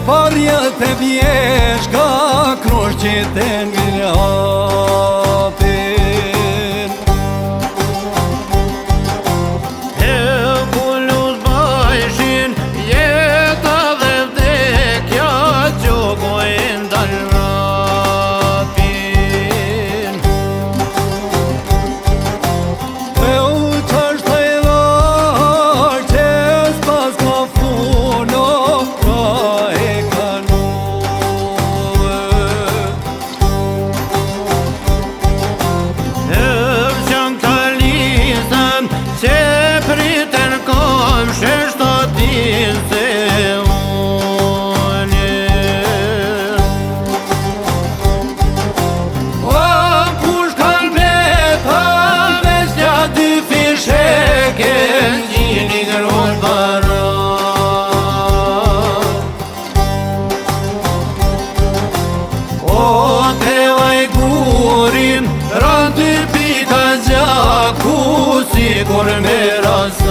parjet e vjesh ka krosh që të ngapin. E pullus bajshin jeta dhe vdekja qokojnë dalrapin. E u qasht të i dhar që s'pas ka funo ka e kanuve. E vëshën kalisën që pritën kom sheshtatin se unë. O kush kanë beta vesja dy fisheke Gjini gërën para O te vajgurin ran dy pika gjaku sikur me rasat.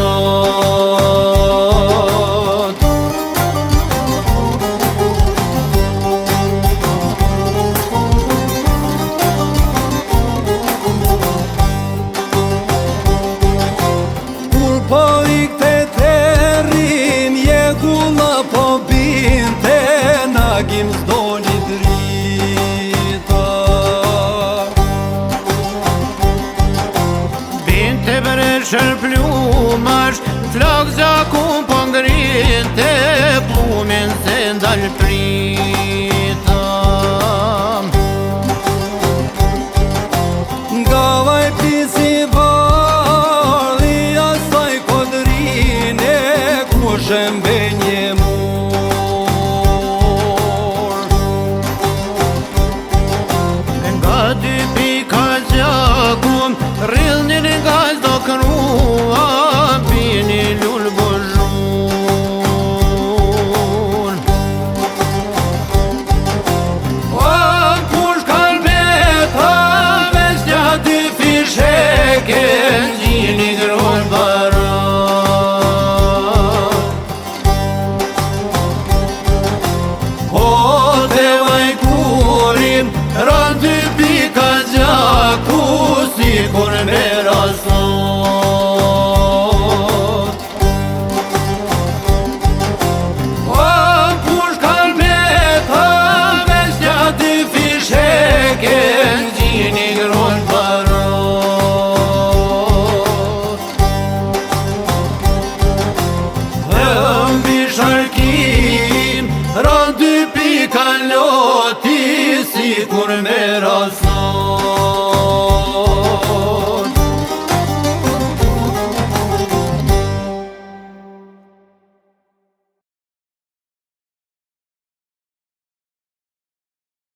Kur po ikte terrin jegulla po binte nagim s'doni drita. Binte breshër plumash flak zakun po ngrinte plumin se ndal prita. Nga vaj pisi bardhi asaj kodrine kush e mbenje mur. Nga dy pika gjakum rrillnin nga zdo krua pini lull bozhun. O kush kanë beta vesja dy fisheke Gjini gërën para O te vajgurin ran dy pika gjaku sikur me rasat. O kush kanë beta vesja dy fisheke Gjini gërën para E mbi sharkin ran dy pika loti sikur me rasat.